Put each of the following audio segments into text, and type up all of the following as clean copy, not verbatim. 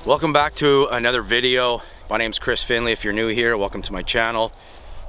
Welcome back to another video. My name's Chris Finley. If you're new here, welcome to my channel.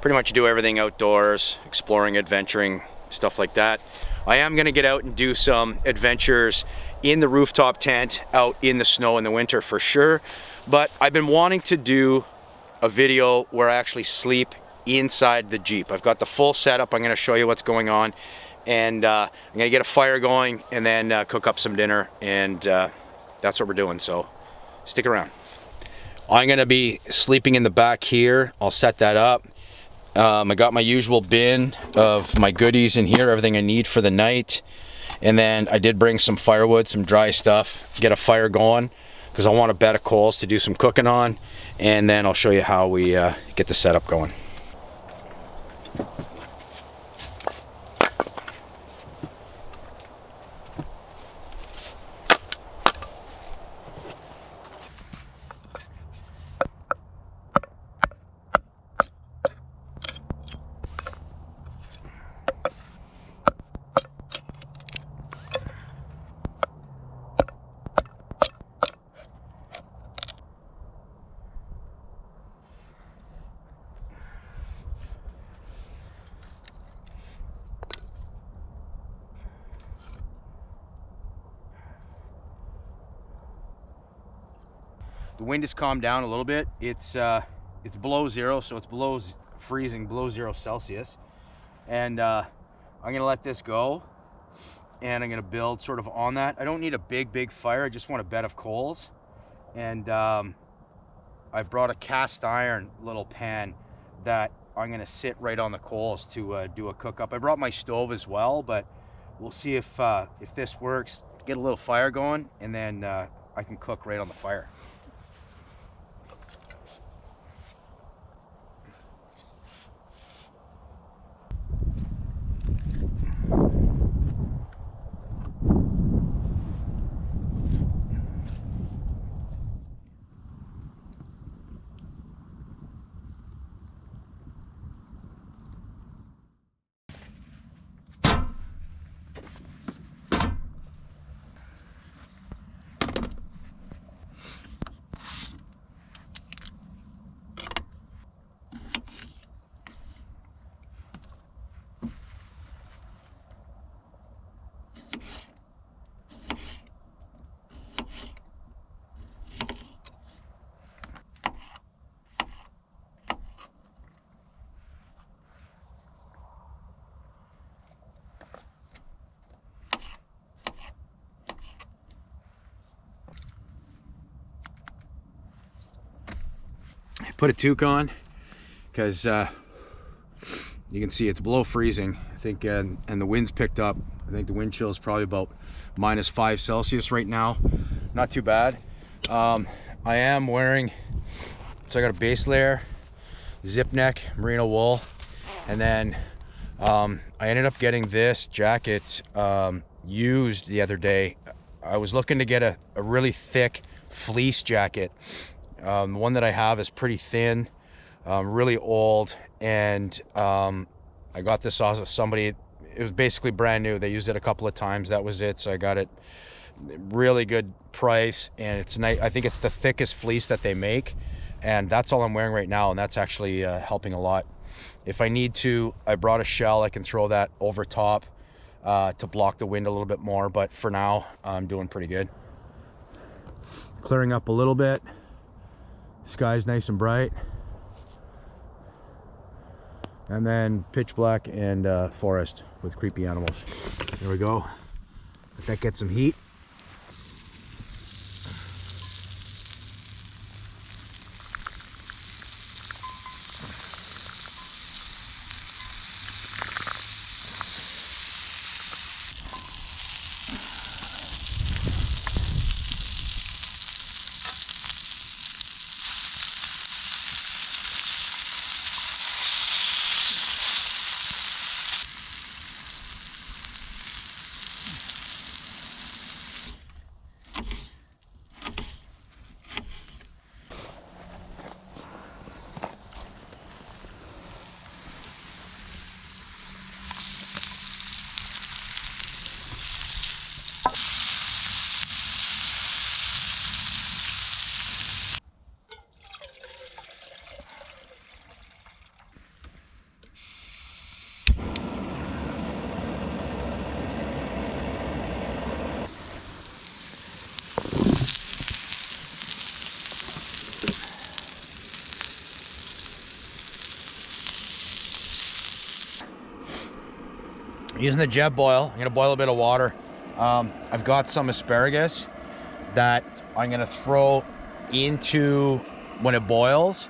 Pretty much do everything outdoors, exploring, adventuring, stuff like that. I am gonna get out and do some adventures in the rooftop tent, out in the snow in the winter for sure. But I've been wanting to do a video where I actually sleep inside the Jeep. I've got the full setup. I'm gonna show you what's going on. And I'm gonna get a fire going and then cook up some dinner. And that's what we're doing, so stick around. I'm gonna be sleeping in the back here. I'll set that up. I got my usual bin of my goodies in here, everything I need for the night. And then I did bring some firewood, some dry stuff, get a fire going, because I want a bed of coals to do some cooking on. And then I'll show you how we get the setup going. The wind has calmed down a little bit. It's below zero, so it's below freezing, below 0 Celsius. And I'm gonna let this go, and I'm gonna build sort of on that. I don't need a big fire. I just want a bed of coals. And I brought a cast iron little pan that I'm gonna sit right on the coals to do a cook up. I brought my stove as well, but we'll see if this works. Get a little fire going, and then I can cook right on the fire. Put a toque on because you can see it's below freezing, I think, and the wind's picked up. I think the wind chill is probably about -5 Celsius right now. Not too bad. I am wearing, so I got a base layer, zip neck, merino wool, and then I ended up getting this jacket used the other day. I was looking to get a really thick fleece jacket. The one that I have is pretty thin, really old, and I got this off of somebody. It was basically brand new. They used it a couple of times. That was it. So I got it, really good price, and it's nice. I think it's the thickest fleece that they make, and that's all I'm wearing right now, and that's actually helping a lot. If I need to, I brought a shell. I can throw that over top to block the wind a little bit more, but for now I'm doing pretty good. Clearing up a little bit. Sky's nice and bright, and then pitch black and forest with creepy animals. There we go. Let that get some heat. using the jet boil. I'm gonna boil a bit of water. I've got some asparagus that I'm gonna throw into when it boils.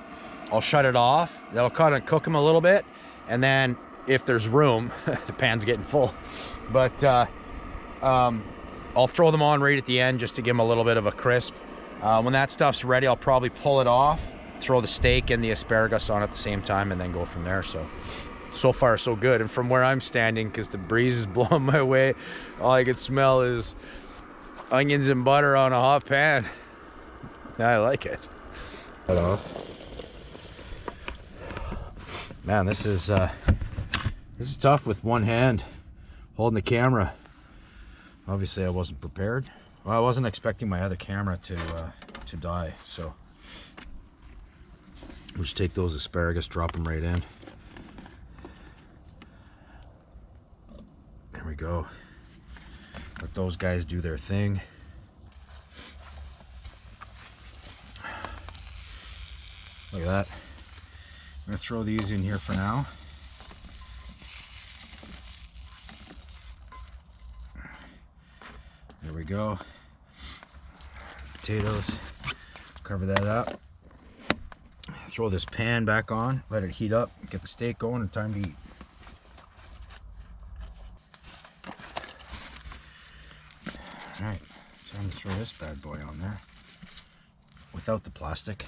I'll shut it off. That'll kind of cook them a little bit, and then if there's room, the pan's getting full, but I'll throw them on right at the end just to give them a little bit of a crisp. When that stuff's ready, I'll probably pull it off, throw the steak and the asparagus on at the same time, and then go from there. So far so good. And from where I'm standing, because the breeze is blowing my way, all I can smell is onions and butter on a hot pan. I like it. Cut off. Man, this is tough with one hand holding the camera. Obviously I wasn't prepared. Well, I wasn't expecting my other camera to die, so we'll just take those asparagus, drop them right in. There we go. Let those guys do their thing. Look at that. I'm gonna throw these in here for now. There we go. Potatoes. Cover that up. Throw this pan back on. Let it heat up. Get the steak going and time to eat. Alright. Time to throw this bad boy on there. Without the plastic.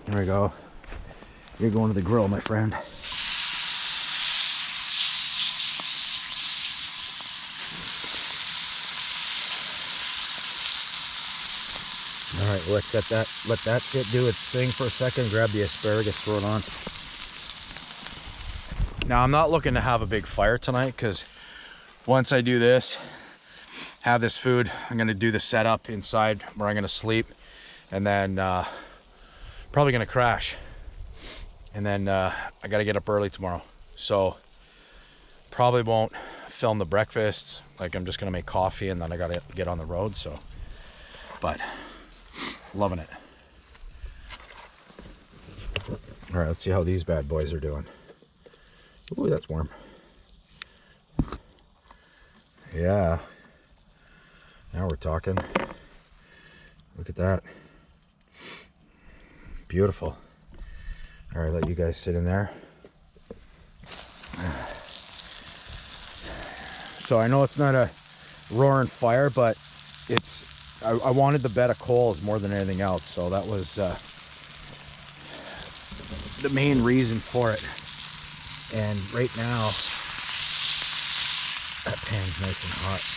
There we go. You're going to the grill, my friend. All right, let's let that sit, do its thing for a second. Grab the asparagus, throw it on. Now I'm not looking to have a big fire tonight, because once I do this, have this food, I'm gonna do the setup inside where I'm gonna sleep, and then probably gonna crash, and then I gotta get up early tomorrow, so probably won't film the breakfast. Like, I'm just gonna make coffee and then I gotta get on the road. So, but loving it. All right, let's see how these bad boys are doing. Ooh, that's warm. Yeah, now we're talking. Look at that. Beautiful. All right, let you guys sit in there. So I know it's not a roaring fire, but it's, I wanted the bed of coals more than anything else. So that was the main reason for it. And right now, that pan's nice and hot.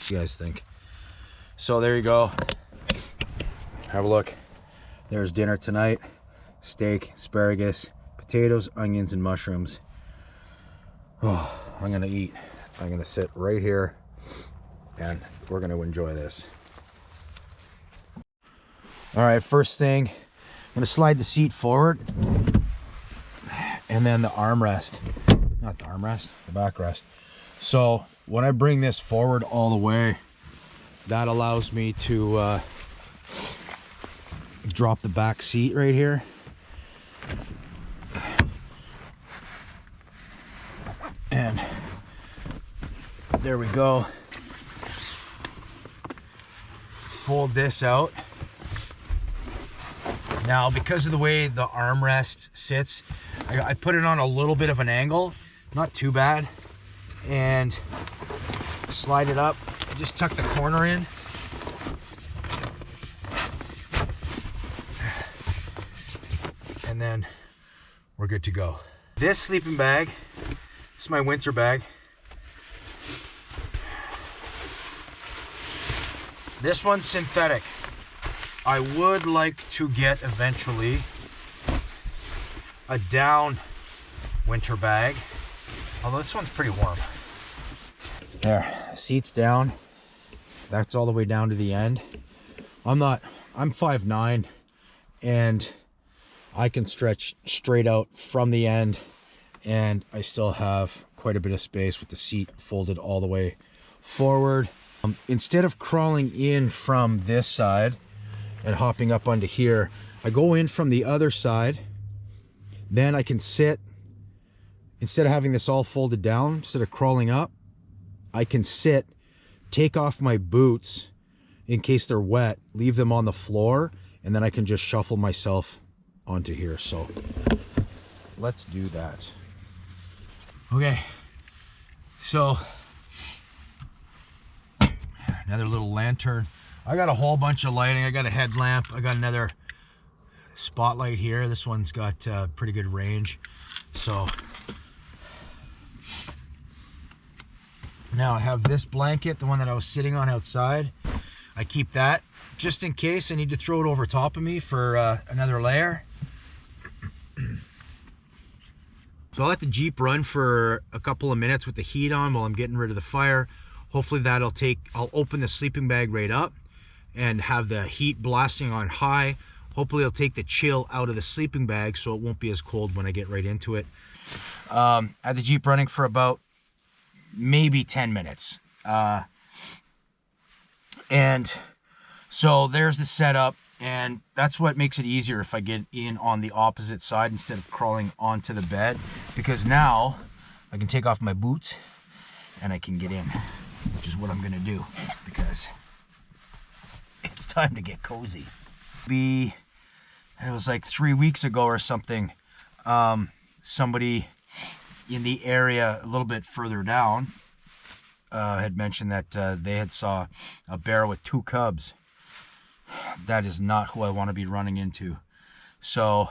You guys think? So there you go. Have a look. There's dinner tonight. Steak, asparagus, potatoes, onions, and mushrooms. Oh, I'm gonna eat. I'm gonna sit right here and we're gonna enjoy this. All right, first thing, I'm gonna slide the seat forward, and then the armrest, not the armrest, the backrest. So when I bring this forward all the way, that allows me to drop the back seat right here. And there we go. Fold this out. Now, because of the way the armrest sits, I put it on a little bit of an angle, not too bad, and slide it up. Just tuck the corner in. And then we're good to go. This sleeping bag, this is my winter bag. This one's synthetic. I would like to get eventually a down winter bag, although this one's pretty warm. There, seats down. That's all the way down to the end. I'm 5'9", and I can stretch straight out from the end, and I still have quite a bit of space with the seat folded all the way forward. Instead of crawling in from this side and hopping up onto here, I go in from the other side. Then I can sit, instead of having this all folded down, instead of crawling up, I can sit, take off my boots in case they're wet, leave them on the floor, and then I can just shuffle myself onto here. So let's do that. Okay, so another little lantern. I got a whole bunch of lighting. I got a headlamp. I got another spotlight here. This one's got pretty good range. So now I have this blanket, the one that I was sitting on outside. I keep that just in case I need to throw it over top of me for another layer. So I'll let the Jeep run for a couple of minutes with the heat on while I'm getting rid of the fire. Hopefully that'll I'll open the sleeping bag right up and have the heat blasting on high. Hopefully it'll take the chill out of the sleeping bag so it won't be as cold when I get right into it. I had the Jeep running for about maybe 10 minutes. And so there's the setup, and that's what makes it easier if I get in on the opposite side instead of crawling onto the bed, because now I can take off my boots and I can get in, which is what I'm gonna do because it's time to get cozy. It was like 3 weeks ago or something, somebody in the area a little bit further down had mentioned that they had saw a bear with 2 cubs. That is not who I want to be running into. So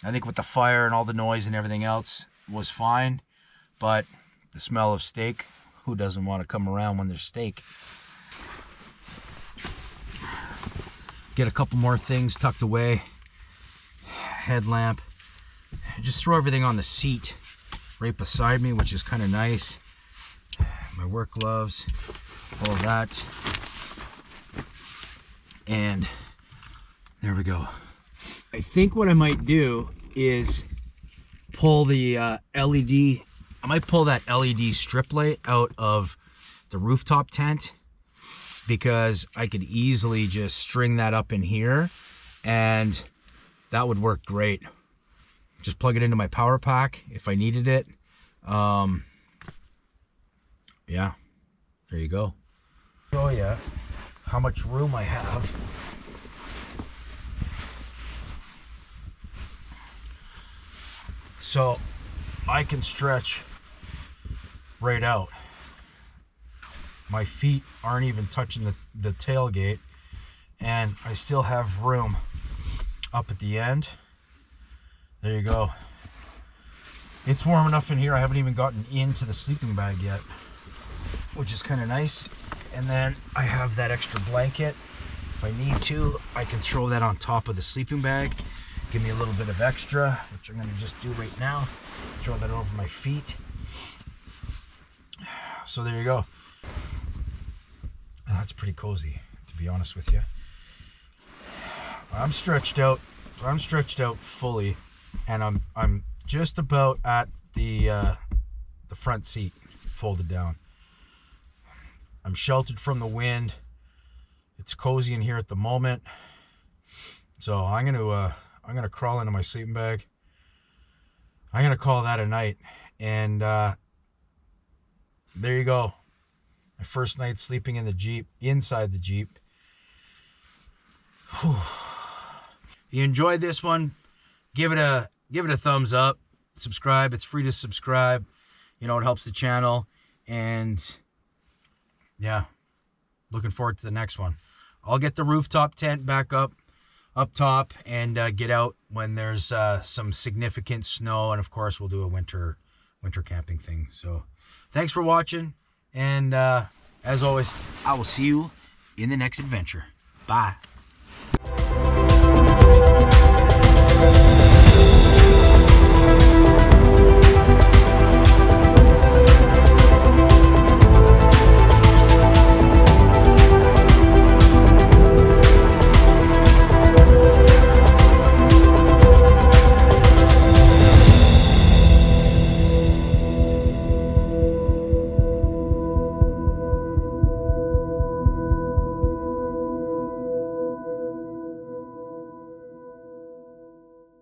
I think with the fire and all the noise and everything else was fine, but the smell of steak, who doesn't want to come around when there's steak? Get a couple more things tucked away. Headlamp. Just throw everything on the seat right beside me, which is kind of nice. My work gloves, all of that. And there we go. I think what I might do is pull the LED. I might pull that LED strip light out of the rooftop tent, because I could easily just string that up in here and that would work great. Just plug it into my power pack if I needed it. Yeah, there you go. Show you how much room I have. So I can stretch right out. My feet aren't even touching the tailgate, and I still have room up at the end. There you go. It's warm enough in here. I haven't even gotten into the sleeping bag yet, which is kind of nice. And then I have that extra blanket. If I need to, I can throw that on top of the sleeping bag. Give me a little bit of extra, which I'm gonna just do right now. Throw that over my feet. So there you go. That's pretty cozy, to be honest with you. I'm stretched out fully, and I'm just about at the front seat folded down. I'm sheltered from the wind. It's cozy in here at the moment. So I'm gonna crawl into my sleeping bag. I'm gonna call that a night, and there you go. My first night sleeping in the Jeep, inside the Jeep. Whew. If you enjoyed this one, give it a thumbs up. Subscribe. It's free to subscribe. You know, it helps the channel. And yeah, looking forward to the next one. I'll get the rooftop tent back up top and get out when there's some significant snow, and of course we'll do a winter camping thing. So thanks for watching, and as always, I will see you in the next adventure. Bye.